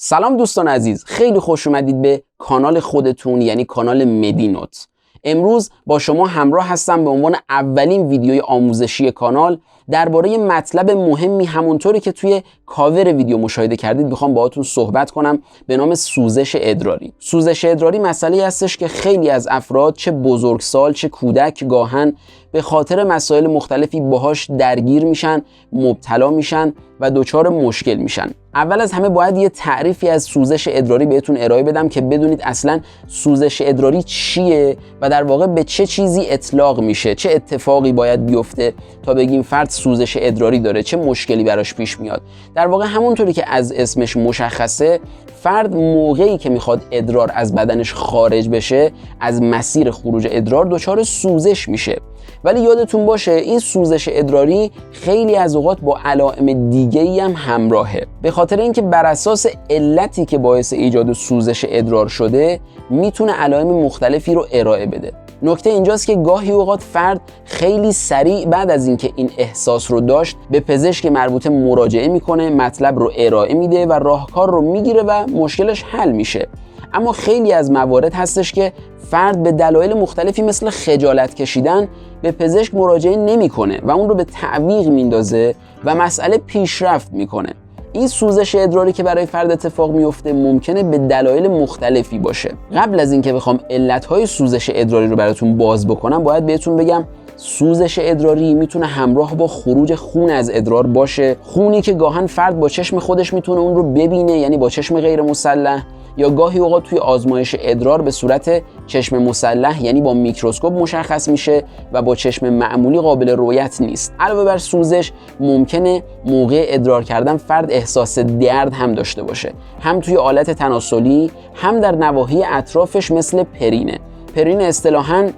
سلام دوستان عزیز، خیلی خوش اومدید به کانال خودتون، یعنی کانال مدینوت. امروز با شما همراه هستم به عنوان اولین ویدیوی آموزشی کانال درباره مطلب مهمی همونطوری که توی کاور ویدیو مشاهده کردید میخوام باهاتون صحبت کنم به نام سوزش ادراری. سوزش ادراری مسئله هستش که خیلی از افراد چه بزرگسال چه کودک گاهن به خاطر مسائل مختلفی باهاش درگیر میشن، مبتلا میشن و دچار مشکل میشن. اول از همه باید یه تعریفی از سوزش ادراری بهتون ارائه بدم که بدونید اصلا سوزش ادراری چیه و در واقع به چه چیزی اطلاق میشه، چه اتفاقی باید بیفته تا بگیم فرد سوزش ادراری داره، چه مشکلی براش پیش میاد. در واقع همونطوری که از اسمش مشخصه، فرد موقعی که میخواد ادرار از بدنش خارج بشه، از مسیر خروج ادرار دچار سوزش میشه. ولی یادتون باشه این سوزش ادراری خیلی از اوقات با علائم دیگه‌ای هم همراهه، به خاطر اینکه بر اساس علتی که باعث ایجاد سوزش ادرار شده میتونه علائم مختلفی رو ارائه بده. نکته اینجاست که گاهی اوقات فرد خیلی سریع بعد از اینکه این احساس رو داشت به پزشک مربوطه مراجعه میکنه، مطلب رو ارائه میده و راهکار رو میگیره و مشکلش حل میشه. اما خیلی از موارد هستش که فرد به دلایل مختلفی مثل خجالت کشیدن به پزشک مراجعه نمیکنه و اون رو به تعویق میندازه و مسئله پیشرفت میکنه. این سوزش ادراری که برای فرد اتفاق میفته ممکنه به دلایل مختلفی باشه. قبل از اینکه بخوام علتهای سوزش ادراری رو براتون باز بکنم، باید بهتون بگم سوزش ادراری میتونه همراه با خروج خون از ادرار باشه، خونی که گاهن فرد با چشم خودش میتونه اون رو ببینه، یعنی با چشم غیر مسلح، یا گاهی اوقات توی آزمایش ادرار به صورت چشم مسلح یعنی با میکروسکوپ مشخص میشه و با چشم معمولی قابل رؤیت نیست. علاوه بر سوزش ممکنه موقع ادرار کردن فرد احساس درد هم داشته باشه، هم توی آلت تناسلی هم در نواحی اطرافش مثل پرینه. پرینه اصطلاحاً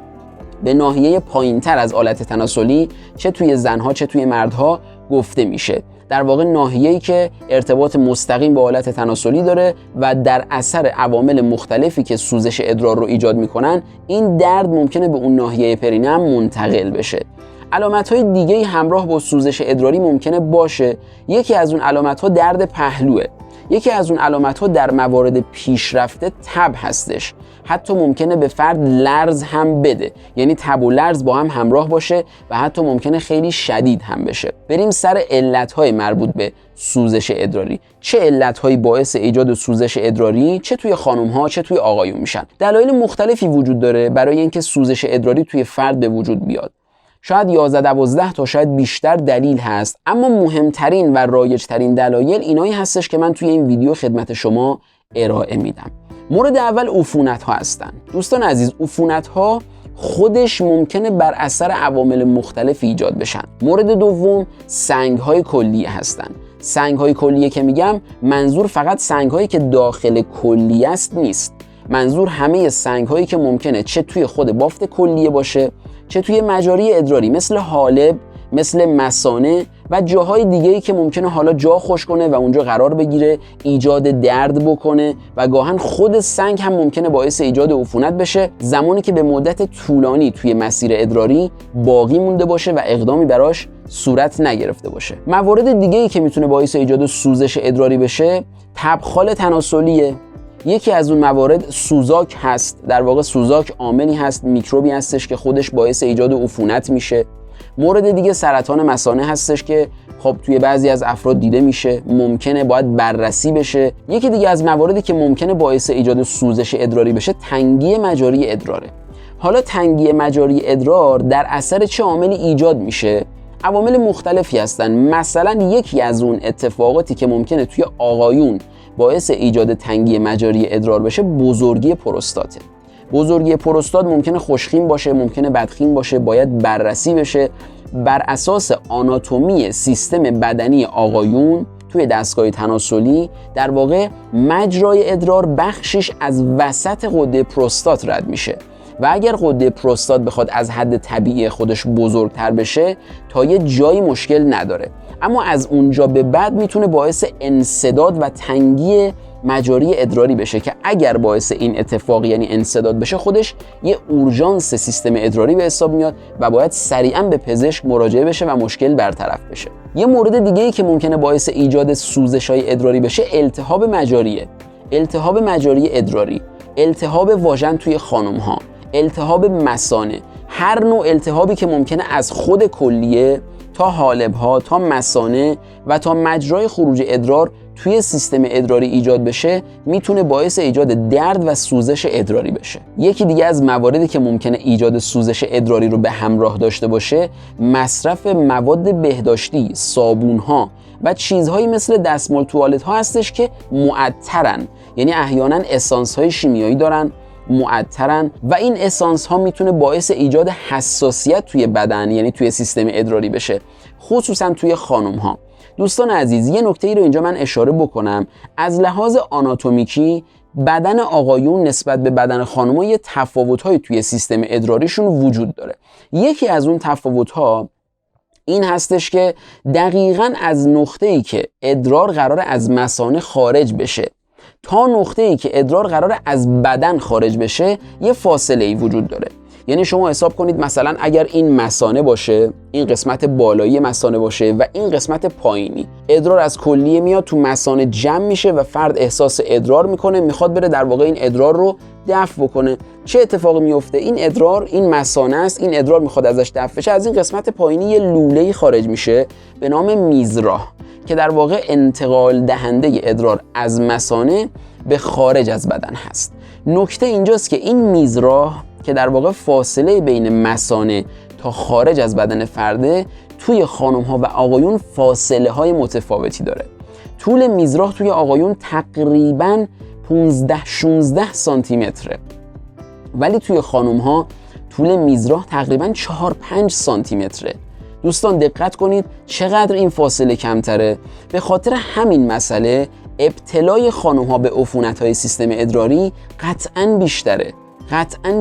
به ناحیه پایینتر از آلت تناسلی چه توی زنها چه توی مردها گفته میشه. در واقع ناحیه‌ای که ارتباط مستقیم با آلت تناسلی داره و در اثر عوامل مختلفی که سوزش ادرار رو ایجاد میکنن این درد ممکنه به اون ناحیه پرینه هم منتقل بشه. علامت‌های دیگه‌ای همراه با سوزش ادراری ممکنه باشه. یکی از اون علامت‌ها درد پهلوه. یکی از اون علامت‌ها در موارد پیشرفته تب هستش. حتی ممکنه به فرد لرز هم بده، یعنی تب و لرز با هم همراه باشه و حتی ممکنه خیلی شدید هم بشه. بریم سر علت‌های مربوط به سوزش ادراری. چه علت‌هایی باعث ایجاد سوزش ادراری چه توی خانم‌ها چه توی آقایون میشن؟ دلایل مختلفی وجود داره برای اینکه سوزش ادراری توی فرد به وجود بیاد. شاید 11-12 تا شاید بیشتر دلیل هست، اما مهمترین و رایج‌ترین دلایل اینایی هستش که من توی این ویدیو خدمت شما ارائه میدم. مورد اول عفونت‌ها هستن. دوستان عزیز، عفونت‌ها خودش ممکنه بر اثر عوامل مختلف ایجاد بشن. مورد دوم سنگ‌های کلیه هستن. سنگ‌های کلیه که میگم منظور فقط سنگ‌هایی که داخل کلیه است نیست. منظور همه سنگ‌هایی که ممکنه چه توی خود بافت کلیه باشه چه توی مجاری ادراری مثل حالب، مثل مثانه و جاهای دیگه‌ای که ممکنه حالا جا خوش کنه و اونجا قرار بگیره، ایجاد درد بکنه و گاهن خود سنگ هم ممکنه باعث ایجاد عفونت بشه زمانی که به مدت طولانی توی مسیر ادراری باقی مونده باشه و اقدامی براش صورت نگرفته باشه. موارد دیگه‌ای که میتونه باعث ایجاد سوزش ادراری بشه تبخال تناسلیه. یکی از اون موارد سوزاک هست. در واقع سوزاک عاملی هست، میکروبی هستش که خودش باعث ایجاد عفونت میشه. مورد دیگه سرطان مثانه هستش که خب توی بعضی از افراد دیده میشه، ممکنه باید بررسی بشه. یکی دیگه از مواردی که ممکنه باعث ایجاد سوزش ادراری بشه تنگی مجاری ادراره. حالا تنگی مجاری ادرار در اثر چه عاملی ایجاد میشه؟ عوامل مختلفی هستن. مثلا یکی از اون اتفاقاتی که ممکنه توی آقایون باعث ایجاد تنگی مجاری ادرار بشه بزرگی پروستاته. بزرگی پروستات ممکنه خوشخیم باشه، ممکنه بدخیم باشه، باید بررسی بشه. بر اساس آناتومی سیستم بدنی آقایون توی دستگاه تناسلی در واقع مجرای ادرار بخشش از وسط غده پروستات رد میشه و اگر غده پروستات بخواد از حد طبیعی خودش بزرگتر بشه تا یه جایی مشکل نداره، اما از اونجا به بعد میتونه باعث انسداد و تنگی مجاری ادراری بشه که اگر باعث این اتفاق یعنی انسداد بشه خودش یه اورژانس سیستم ادراری به حساب میاد و باید سریعا به پزشک مراجعه بشه و مشکل برطرف بشه. یه مورد دیگه‌ای که ممکنه باعث ایجاد سوزش‌های ادراری بشه التهاب مجاریه. التهاب مجاری ادراری، التهاب واژن توی خانم‌ها، التهاب مثانه، هر نوع التهابی که ممکنه از خود کلیه تا حالب‌ها تا مثانه و تا مجرای خروج ادرار توی سیستم ادراری ایجاد بشه میتونه باعث ایجاد درد و سوزش ادراری بشه. یکی دیگه از مواردی که ممکنه ایجاد سوزش ادراری رو به همراه داشته باشه مصرف مواد بهداشتی، صابون‌ها و چیزهایی مثل دستمال توالت‌ها هستش که معطرن، یعنی احیانا اسانس‌های شیمیایی دارن، معطرن و این اسانس ها میتونه باعث ایجاد حساسیت توی بدن یعنی توی سیستم ادراری بشه، خصوصا توی خانم ها. دوستان عزیز، یه نکته ای رو اینجا من اشاره بکنم. از لحاظ آناتومیکی بدن آقایون نسبت به بدن خانم‌ها یه تفاوت‌های توی سیستم ادراریشون وجود داره. یکی از اون تفاوت‌ها این هستش که دقیقاً از نقطه‌ای که ادرار قراره از مثانه خارج بشه تا نقطه‌ای که ادرار قراره از بدن خارج بشه یه فاصله‌ای وجود داره. یعنی شما حساب کنید مثلا اگر این مثانه باشه، این قسمت بالایی مثانه باشه و این قسمت پایینی، ادرار از کلیه میاد تو مثانه جمع میشه و فرد احساس ادرار میکنه، میخواد بره در واقع این ادرار رو دفع بکنه. چه اتفاقی میفته؟ این ادرار، این مثانه است، این ادرار میخواد ازش دفع بشه، از این قسمت پایینی یه لوله‌ای خارج میشه به نام میزراه که در واقع انتقال دهنده ادرار از مثانه به خارج از بدن هست. نکته اینجاست که این میزراه که در واقع فاصله بین مثانه تا خارج از بدن فرده توی خانم ها و آقایون فاصله های متفاوتی داره. طول میزراه توی آقایون تقریباً 15-16 سانتی متره، ولی توی خانم ها طول میزراه تقریباً 4-5 سانتی متره. دوستان دقت کنید چقدر این فاصله کمتره. به خاطر همین مسئله ابتلای خانم ها به عفونت های سیستم ادراری قطعاً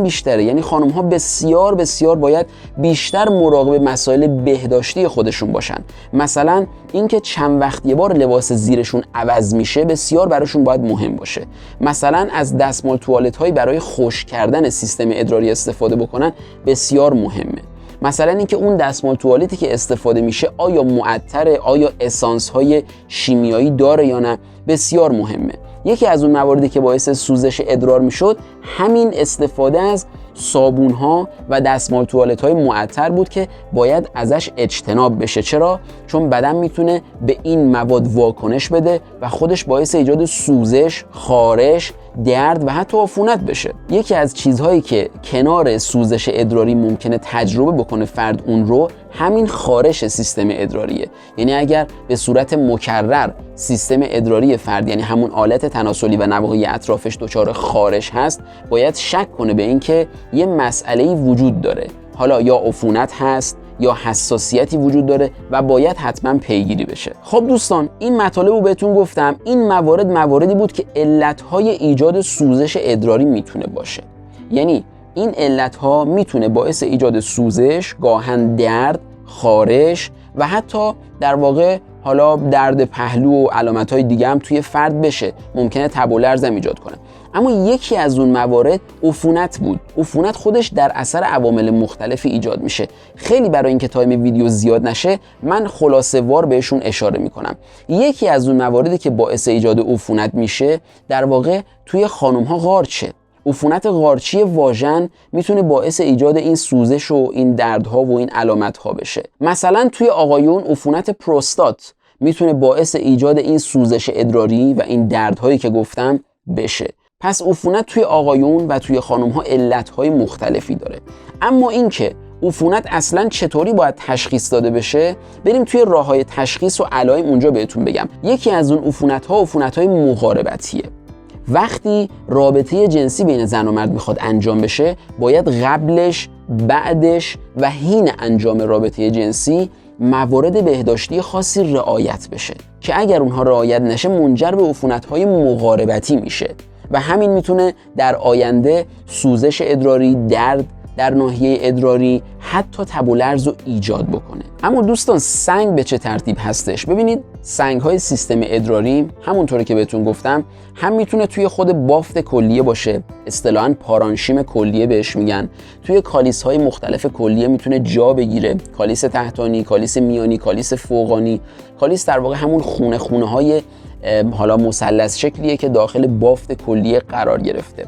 بیشتره. یعنی خانم ها بسیار باید بیشتر مراقب مسائل بهداشتی خودشون باشن. مثلا اینکه چند وقت یه بار لباس زیرشون عوض میشه بسیار براشون باید مهم باشه. مثلا از دستمال توالت هایی برای خشک کردن سیستم ادراری استفاده بکنن بسیار مهمه. مثلا اینکه اون دستمال توالتی که استفاده میشه آیا معطره، آیا اسانس های شیمیایی داره یا نه، بسیار مهمه. یکی از اون مواردی که باعث سوزش ادرار میشد همین استفاده از صابون ها و دستمال توالت های معطر بود که باید ازش اجتناب بشه. چرا؟ چون بدن میتونه به این مواد واکنش بده و خودش باعث ایجاد سوزش، خارش، درد و حتی عفونت بشه. یکی از چیزهایی که کنار سوزش ادراری ممکنه تجربه بکنه فرد اون رو همین خارش سیستم ادراریه. یعنی اگر به صورت مکرر سیستم ادراری فرد یعنی همون آلت تناسلی و نواحی اطرافش دچار خارش هست باید شک کنه به این که یه مسئله‌ای وجود داره، حالا یا عفونت هست یا حساسیتی وجود داره و باید حتما پیگیری بشه. خب دوستان این مطالب رو بهتون گفتم. این مواردی بود که علتهای ایجاد سوزش ادراری میتونه باشه. یعنی این علتها میتونه باعث ایجاد سوزش، گاهن درد، خارش و حتی در واقع حالا درد پهلو و علامت‌های دیگه هم توی فرد بشه. ممکنه تب و لرز هم ایجاد کنه. اما یکی از اون موارد عفونت بود. عفونت خودش در اثر عوامل مختلفی ایجاد میشه. خیلی برای اینکه تایم ویدیو زیاد نشه من خلاصه وار بهشون اشاره میکنم. یکی از اون مواردی که باعث ایجاد عفونت میشه در واقع توی خانم‌ها قارچه. عفونت قارچی واژن میتونه باعث ایجاد این سوزش و این دردها و این علامتها بشه. مثلا توی آقایون عفونت پروستات میتونه باعث ایجاد این سوزش ادراری و این دردهایی که گفتم بشه. پس عفونت توی آقایون و توی خانم‌ها علتهای مختلفی داره. اما اینکه عفونت اصلا چطوری باید تشخیص داده بشه، بریم توی راه‌های تشخیص و علائم اونجا بهتون بگم. یکی از اون عفونت‌های مقاربتیه. وقتی رابطه جنسی بین زن و مرد میخواد انجام بشه باید قبلش، بعدش و حین انجام رابطه جنسی موارد بهداشتی خاصی رعایت بشه که اگر اونها رعایت نشه منجر به عفونت‌های مقاربتی میشه و همین میتونه در آینده سوزش ادراری، درد در ناحیه ادراری حتی تب و لرز رو ایجاد بکنه. اما دوستان سنگ به چه ترتیب هستش؟ ببینید سنگ‌های سیستم ادراری همونطوری که بهتون گفتم هم میتونه توی خود بافت کلیه باشه، اصطلاحاً پارانشیم کلیه بهش میگن. توی کالیس‌های مختلف کلیه میتونه جا بگیره، کالیس تحتانی، کالیس میانی، کالیس فوقانی. کالیس در واقع همون خونه‌های حالا مثلث شکلیه که داخل بافت کلیه قرار گرفته.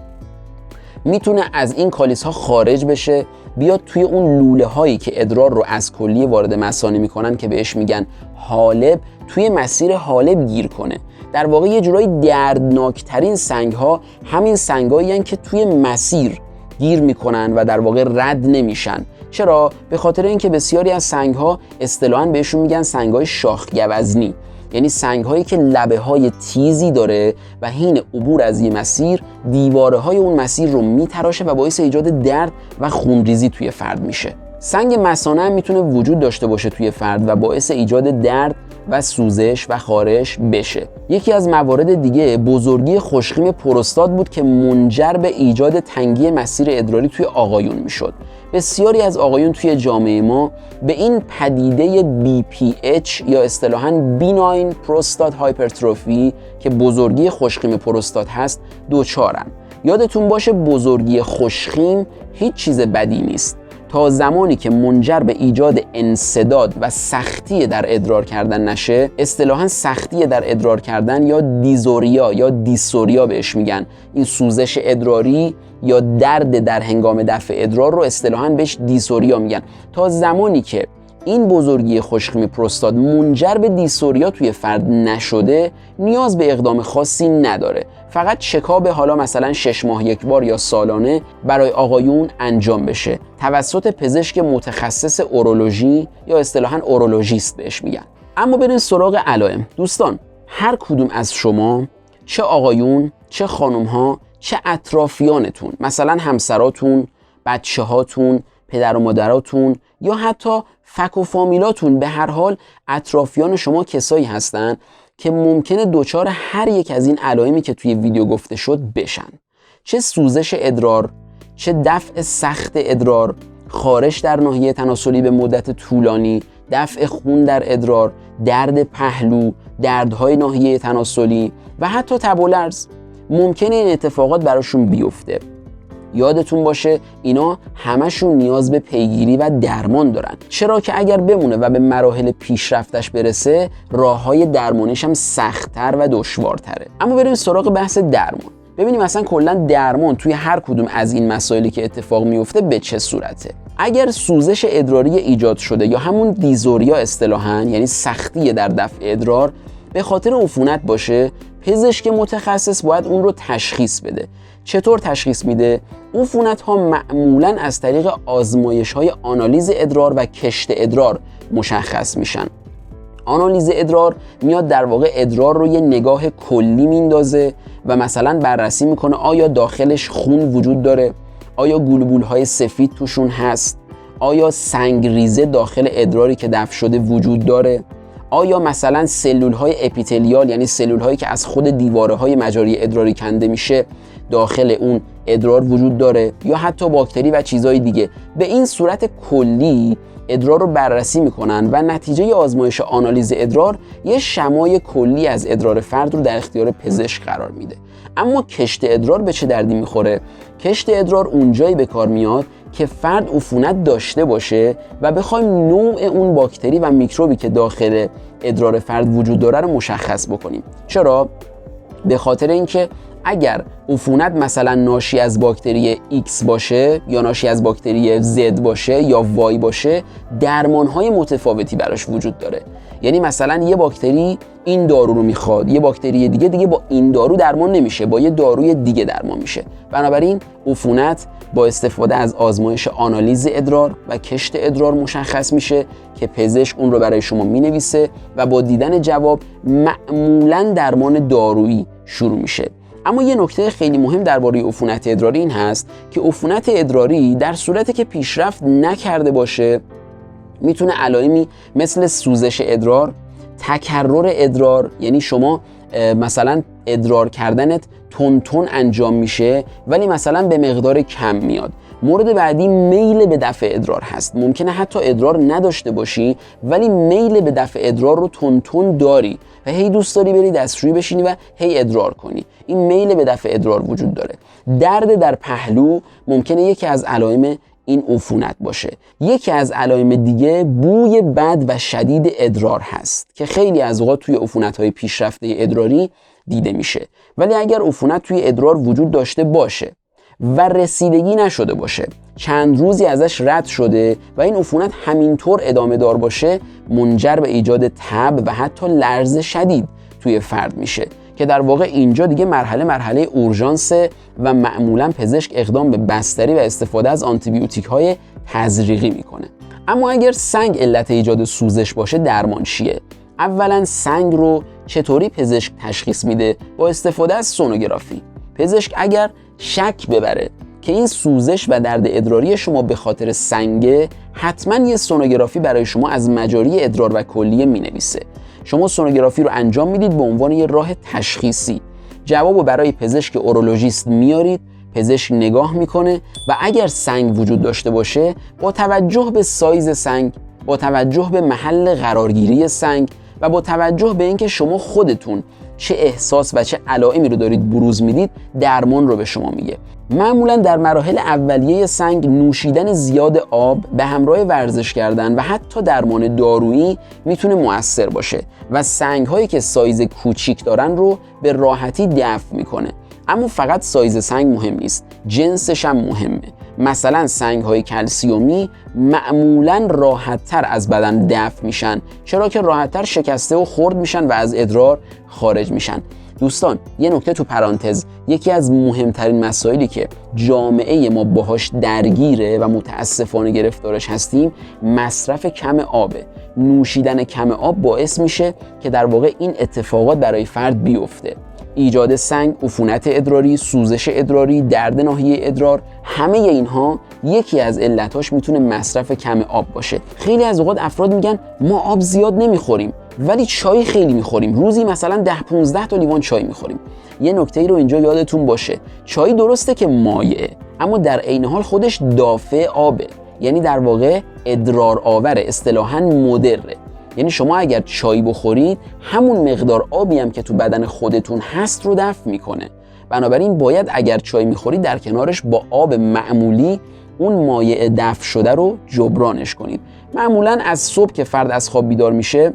میتونه از این کالیس ها خارج بشه، بیاد توی اون لوله هایی که ادرار رو از کلیه وارد مثانه میکنن که بهش میگن حالب، توی مسیر حالب گیر کنه. در واقع یه جورایی دردناکترین سنگ ها همین سنگ هایی هستن که توی مسیر گیر میکنن و در واقع رد نمیشن. چرا؟ به خاطر اینکه بسیاری از سنگ ها اصطلاحاً بهشون میگن سنگ های شاخ گوزنی، یعنی سنگ هایی که لبه های تیزی داره و حین عبور از یه مسیر دیواره های اون مسیر رو میتراشه و باعث ایجاد درد و خونریزی توی فرد میشه. سنگ مثانه هم میتونه وجود داشته باشه توی فرد و باعث ایجاد درد و سوزش و خارش بشه. یکی از موارد دیگه بزرگی خوشخیم پروستات بود که منجر به ایجاد تنگی مسیر ادراری توی آقایون میشد. بسیاری از آقایون توی جامعه ما به این پدیده BPH یا اصطلاحاً بیناین پروستات هایپرتروفی که بزرگی خوشخیم پروستات هست دوچارن. یادتون باشه بزرگی خوشخیم هیچ چیز بدی نیست تا زمانی که منجر به ایجاد انسداد و سختی در ادرار کردن نشه. اصطلاحاً سختی در ادرار کردن یا دیزوریا یا دیسوریا بهش میگن. این سوزش ادراری یا درد در هنگام دفع ادرار رو اصطلاحاً بهش دیسوریا میگن. تا زمانی که این بزرگی خوشخیم پروستات منجر به دیسوریا توی فرد نشده نیاز به اقدام خاصی نداره. فقط چکاب حالا مثلا 6 ماه یک بار یا سالانه برای آقایون انجام بشه توسط پزشک متخصص اورولوژی یا اصطلاحاً اورولوژیست بهش میگن. اما بریم سراغ علائم. دوستان هر کدوم از شما، چه آقایون چه خانم‌ها چه اطرافیانتون، مثلا همسراتون، بچه‌هاتون، پدر و مادراتون یا حتی فک و فامیلاتون، به هر حال اطرافیان شما کسایی هستن که ممکنه دچار هر یک از این علائمی که توی ویدیو گفته شد بشن. چه سوزش ادرار، چه دفع سخت ادرار، خارش در ناحیه تناسلی به مدت طولانی، دفع خون در ادرار، درد پهلو، دردهای ناحیه تناسلی و حتی تب و لرز. ممکنه این اتفاقات براشون بیفته. یادتون باشه اینا همشون نیاز به پیگیری و درمان دارن، چرا که اگر بمونه و به مراحل پیشرفتش برسه راههای درمانیش هم سخت‌تر و دشوارتره. اما بریم سراغ بحث درمان. ببینیم مثلا کلا درمان توی هر کدوم از این مسائلی که اتفاق میفته به چه صورته. اگر سوزش ادراری ایجاد شده یا همون دیزوریا اصطلاحاً یعنی سختی در دفع ادرار به خاطر عفونت باشه، پزشک متخصص باید اون رو تشخیص بده. چطور تشخیص میده؟ عفونت ها معمولاً از طریق آزمایش های آنالیز ادرار و کشت ادرار مشخص میشن. آنالیز ادرار میاد در واقع ادرار رو یه نگاه کلی میندازه و مثلا بررسی میکنه آیا داخلش خون وجود داره، آیا گلبول های سفید توشون هست، آیا سنگریزه داخل ادراری که دفع شده وجود داره، آیا مثلا سلول های اپیتلیال یعنی سلول هایی که از خود دیواره های مجاری ادراری کنده میشه داخل اون ادرار وجود داره، یا حتی باکتری و چیزهای دیگه. به این صورت کلی ادرار رو بررسی میکنن و نتیجه آزمایش آنالیز ادرار یه شمای کلی از ادرار فرد رو در اختیار پزشک قرار میده. اما کشت ادرار به چه دردی میخوره؟ کشت ادرار اونجایی به کار میاد که فرد عفونت داشته باشه و بخوایم نوع اون باکتری و میکروبی که داخل ادرار فرد وجود داره رو مشخص بکنیم. چرا؟ به خاطر اینکه اگر عفونت مثلا ناشی از باکتری X باشه یا ناشی از باکتری Z باشه یا Y باشه، درمانهای متفاوتی براش وجود داره. یعنی مثلا یه باکتری این دارو رو میخواد، یه باکتری دیگه با این دارو درمان نمیشه، با یه داروی دیگه درمان میشه. بنابراین عفونت با استفاده از آزمایش آنالیز ادرار و کشت ادرار مشخص میشه که پزشک اون رو برای شما مینویسه و با دیدن جواب معمولاً درمان دارویی شروع میشه. اما یه نکته خیلی مهم درباره عفونت ادراری این هست که عفونت ادراری در صورتی که پیشرفت نکرده میتونه علائمی مثل سوزش ادرار، تکرر ادرار، یعنی شما مثلا ادرار کردنت تون انجام میشه ولی مثلا به مقدار کم میاد، مورد بعدی میل به دفع ادرار هست. ممکنه حتی ادرار نداشته باشی ولی میل به دفع ادرار رو تون داری و هی دوست داری بری دستشویی بشینی و هی ادرار کنی. این میل به دفع ادرار وجود داره. درد در پهلو ممکنه یکی از علائم این عفونت باشه. یکی از علائم دیگه بوی بد و شدید ادرار هست که خیلی از اوقات توی عفونت‌های پیشرفته ادراری دیده میشه. ولی اگر عفونت توی ادرار وجود داشته باشه و رسیدگی نشده باشه، چند روزی ازش رد شده و این عفونت همینطور ادامه دار باشه، منجر به ایجاد تب و حتی لرز شدید توی فرد میشه که در واقع اینجا دیگه مرحله اورژانس و معمولا پزشک اقدام به بستری و استفاده از آنتیبیوتیک‌های تزریقی میکنه. اما اگر سنگ علت ایجاد سوزش باشه، درمان چیه؟ اولا سنگ رو چطوری پزشک تشخیص میده؟ با استفاده از سونوگرافی. پزشک اگر شک ببره که این سوزش و درد ادراری شما به خاطر سنگه، حتما یه سونوگرافی برای شما از مجاری ادرار و کلیه مینویسه. شما سونوگرافی رو انجام میدید به عنوان یه راه تشخیصی. جوابو برای پزشک اورولوژیست میارید، پزشک نگاه میکنه و اگر سنگ وجود داشته باشه، با توجه به سایز سنگ، با توجه به محل قرارگیری سنگ و با توجه به اینکه شما خودتون چه احساس و چه علائمی رو دارید بروز میدید، درمان رو به شما میگه. معمولا در مراحل اولیه سنگ نوشیدن زیاد آب به همراه ورزش کردن و حتی درمان دارویی میتونه مؤثر باشه و سنگ هایی که سایز کوچیک دارن رو به راحتی دفع میکنه. اما فقط سایز سنگ مهم نیست، جنسش هم مهمه. مثلا سنگ های کلسیومی معمولا راحت تر از بدن دفع میشن، چرا که راحت تر شکسته و خرد میشن و از ادرار خارج میشن. دوستان، یه نکته تو پرانتز، یکی از مهمترین مسائلی که جامعه ما باهاش درگیره و متاسفانه گرفتارش هستیم، مصرف کم آبه. نوشیدن کم آب باعث میشه که در واقع این اتفاقات برای فرد بیفته. ایجاد سنگ، عفونت ادراری، سوزش ادراری، درد ناحیه ادرار، همه اینها یکی از علتاش میتونه مصرف کم آب باشه. خیلی از اوقات افراد میگن ما آب زیاد نمیخوریم ولی چای خیلی میخوریم، روزی مثلا 10-15 تا لیوان چای میخوریم. یه نکته ای رو اینجا یادتون باشه، چای درسته که مایعه اما در عین حال خودش دافع آبه، یعنی در واقع ادرار آوره، اصطلاحاً مدره. یعنی شما اگر چای بخورید، همون مقدار آبی هم که تو بدن خودتون هست رو دفع میکنه. بنابراین باید اگر چای میخورید در کنارش با آب معمولی اون مایع دفع شده رو جبرانش کنید. معمولا از صبح که فرد از خواب بیدار میشه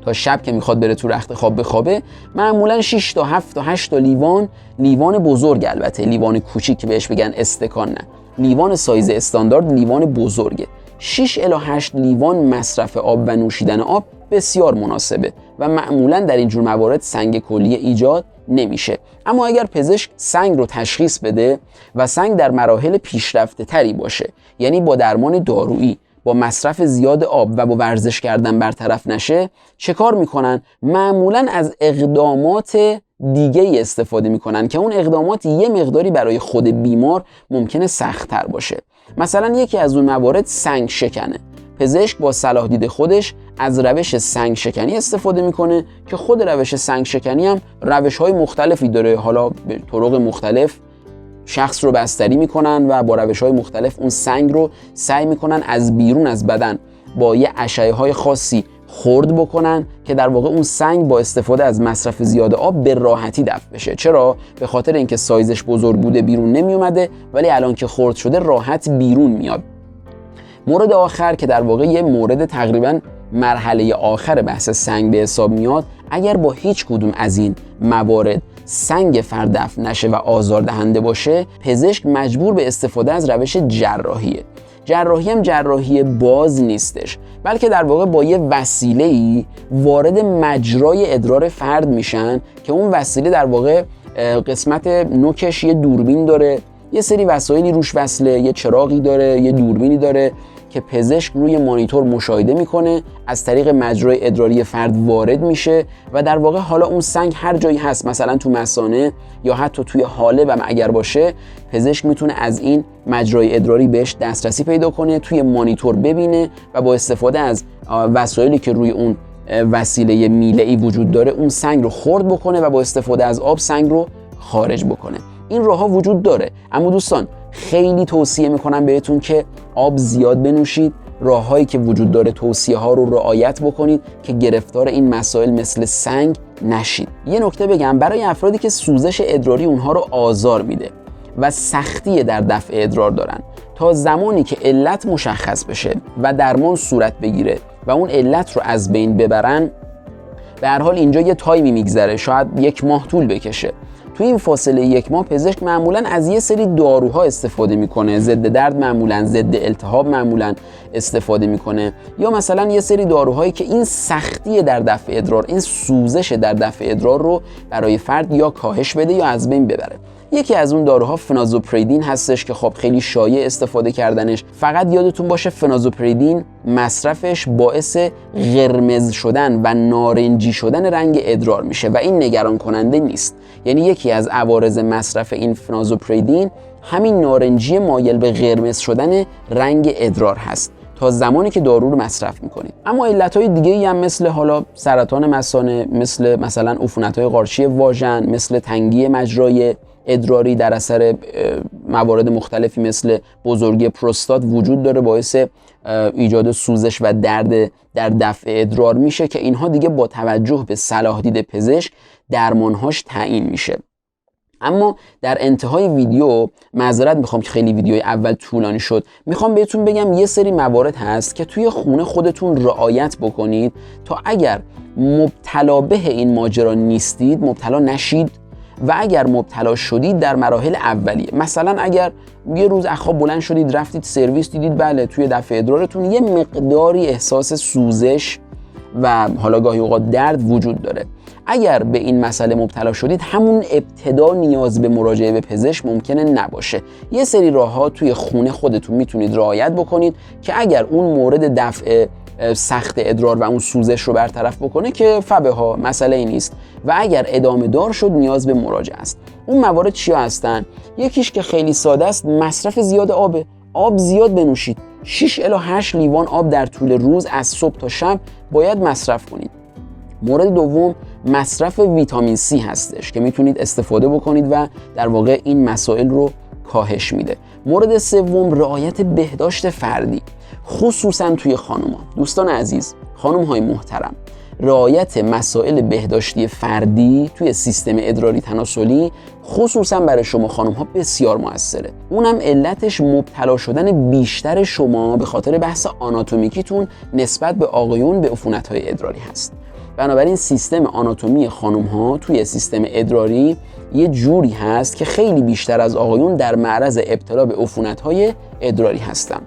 تا شب که میخواد بره تو رخت خواب بخوابه، معمولا 6 تا 7 تا 8 تا لیوان بزرگ، البته لیوان کوچیک که بهش بگن استکان نه، لیوان سایز استاندارد لیوان بزرگه. 6 الی 8 لیوان مصرف آب و نوشیدن آب بسیار مناسبه و معمولا در این جور موارد سنگ کلیه ایجاد نمیشه. اما اگر پزشک سنگ رو تشخیص بده و سنگ در مراحل پیشرفته تری باشه، یعنی با درمان دارویی، با مصرف زیاد آب و با ورزش کردن برطرف نشه، چه کار میکنن؟ معمولا از اقدامات دیگه استفاده میکنن که اون اقدامات یه مقداری برای خود بیمار ممکنه سخت‌تر باشه. مثلا یکی از اون موارد سنگ شکنه. پزشک با صلاح دید خودش از روش سنگ شکنی استفاده میکنه که خود روش سنگ شکنی هم روش‌های مختلفی داره. حالا به طرق مختلف شخص رو بستری میکنن و با روش‌های مختلف اون سنگ رو سعی میکنن از بیرون از بدن با یه اشعه‌های خاصی خرد بکنن که در واقع اون سنگ با استفاده از مصرف زیاد آب به راحتی دفع بشه. چرا؟ به خاطر اینکه سایزش بزرگ بوده بیرون نمی اومده، ولی الان که خرد شده راحت بیرون میاد. مورد آخر که در واقع یه مورد تقریبا مرحله آخر بحث سنگ به حساب میاد، اگر با هیچ کدوم از این موارد سنگ فرد دفع نشه و آزاردهنده باشه، پزشک مجبور به استفاده از روش جراحیه. جراحی هم جراحی باز نیستش، بلکه در واقع با یه وسیله‌ای وارد مجرای ادرار فرد میشن که اون وسیله در واقع قسمت نوکش یه دوربین داره، یه سری وسایلی روش وصله، یه چراغی داره، یه دوربینی داره که پزشک روی مانیتور مشاهده میکنه، از طریق مجرای ادراری فرد وارد میشه و در واقع حالا اون سنگ هر جایی هست، مثلا تو مثانه یا حتی توی حالب هم اگر باشه، پزشک میتونه از این مجرای ادراری بهش دسترسی پیدا کنه، توی مانیتور ببینه و با استفاده از وسایلی که روی اون وسیله میله‌ای وجود داره اون سنگ رو خرد بکنه و با استفاده از آب سنگ رو خارج بکنه. این راه‌ها وجود داره. اما دوستان، خیلی توصیه میکنم بهتون که آب زیاد بنوشید، راههایی که وجود داره توصیه ها رو رعایت بکنید که گرفتار این مسائل مثل سنگ نشید. یه نکته بگم برای افرادی که سوزش ادراری اونها رو آزار میده و سختی در دفع ادرار دارن، تا زمانی که علت مشخص بشه و درمان صورت بگیره و اون علت رو از بین ببرن، به هر حال اینجا یه تایمی میگذره، شاید 1 ماه طول بکشه. تو این فاصله 1 ماه پزشک معمولا از یه سری داروها استفاده میکنه، ضد درد معمولا، ضد التهاب معمولا استفاده میکنه، یا مثلا یه سری داروهایی که این سختی در دفع ادرار، این سوزش در دفع ادرار رو برای فرد یا کاهش بده یا از بین ببره. یکی از اون داروها فنازوپریدین هستش که خب خیلی شایع استفاده کردنش. فقط یادتون باشه فنازوپریدین مصرفش باعث قرمز شدن و نارنجی شدن رنگ ادرار میشه و این نگران کننده نیست. یعنی یکی از عوارض مصرف این فنازوپریدین همین نارنجی مایل به قرمز شدن رنگ ادرار هست تا زمانی که دارو رو مصرف میکنید. اما علتهای دیگه‌ای هم مثل حالا سرطان مثانه، مثلا عفونت‌های قارچی واژن، مثل تنگی مجرای ادراری در اثر موارد مختلفی مثل بزرگی پروستات وجود داره، باعث ایجاد سوزش و درد در دفع ادرار میشه که اینها دیگه با توجه به صلاح دید پزشک درمانهاش تعیین میشه. اما در انتهای ویدیو معذرت میخوام که خیلی ویدیوی اول طولانی شد، میخوام بهتون بگم یه سری موارد هست که توی خونه خودتون رعایت بکنید تا اگر مبتلا به این ماجرا نیستید، مبتلا نشید، و اگر مبتلا شدید در مراحل اولیه. مثلا اگر یه روز از خواب بلند شدید رفتید سرویس، دیدید بله توی دفع ادرارتون یه مقداری احساس سوزش و حالا گاهی اوقات درد وجود داره، اگر به این مسئله مبتلا شدید همون ابتدا نیاز به مراجعه به پزشک ممکنه نباشه. یه سری راه‌ها توی خونه خودتون میتونید رعایت بکنید که اگر اون مورد دفع سخت ادرار و اون سوزش رو برطرف بکنه که فبه ها مسئله ای نیست، و اگر ادامه دار شد نیاز به مراجعه است. اون موارد چیا هستن؟ یکیش که خیلی ساده است، مصرف زیاد آبه. آب زیاد بنوشید. 6 الی 8 لیوان آب در طول روز از صبح تا شب باید مصرف کنید. مورد دوم مصرف ویتامین C هستش که میتونید استفاده بکنید و در واقع این مسائل رو کاهش میده. مورد سوم رعایت بهداشت فردی، خصوصا توی خانوما. دوستان عزیز، خانم‌های محترم، رعایت مسائل بهداشتی فردی توی سیستم ادراری تناسلی خصوصا برای شما خانم‌ها بسیار موثره. اونم علتش مبتلا شدن بیشتر شما به خاطر بحث آناتومیکیتون نسبت به آقایون به عفونت‌های ادراری هست. بنابراین سیستم آناتومی خانم‌ها توی سیستم ادراری یه جوری هست که خیلی بیشتر از آقایون در معرض ابتلا به عفونت‌های ادراری هستن.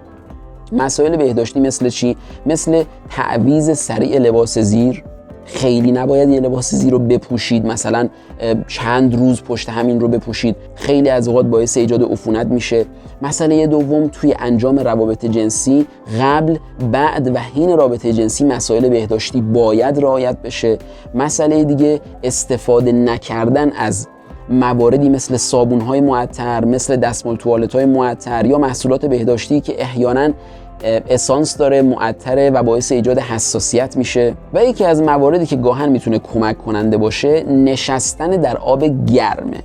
مسائل بهداشتی مثل چی؟ مثل تعویض سریع لباس زیر. خیلی نباید یه لباس زیر رو بپوشید، مثلا چند روز پشت همین رو بپوشید، خیلی از اوقات باعث ایجاد عفونت میشه. مسئله دوم توی انجام روابط جنسی قبل، بعد و حین رابطه جنسی مسائل بهداشتی باید رعایت بشه. مسئله دیگه استفاده نکردن از مواردی مثل صابون‌های معطر، مثل دستمال توالت‌های معطر یا محصولات بهداشتی که احیاناً اسانس داره، معطره و باعث ایجاد حساسیت میشه. و یکی از مواردی که گاهن میتونه کمک کننده باشه نشستن در آب گرمه.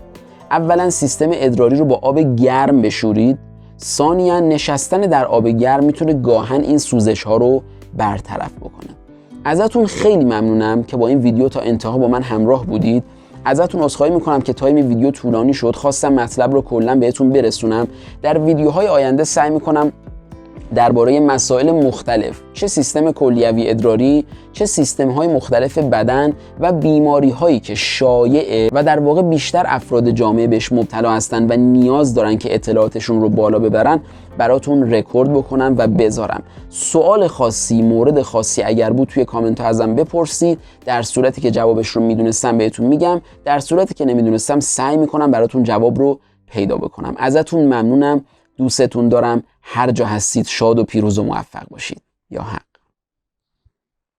اولا سیستم ادراری رو با آب گرم بشورید، ثانیاً نشستن در آب گرم میتونه گاهن این سوزش ها رو برطرف بکنه. ازتون خیلی ممنونم که با این ویدیو تا انتها با من همراه بودید. ازتون عذرخواهی میکنم که تایم ویدیو طولانی شد، خواستم مطلب رو کلا بهتون برسونم. در ویدیوهای آینده سعی میکنم درباره مسائل مختلف، چه سیستم کلیوی ادراری، چه سیستم‌های مختلف بدن و بیماری‌هایی که شایعه و در واقع بیشتر افراد جامعه بهش مبتلا هستن و نیاز دارن که اطلاعاتشون رو بالا ببرن، براتون رکورد بکنم و بذارم. سوال خاصی، مورد خاصی اگر بود توی کامنت ازم بپرسید، در صورتی که جوابش رو میدونستم بهتون میگم، در صورتی که نمیدونستم سعی میکنم براتون جواب رو پیدا بکنم. ازتون ممنونم، دوستتون دارم. هر جا هستید شاد و پیروز و موفق باشید. یا هم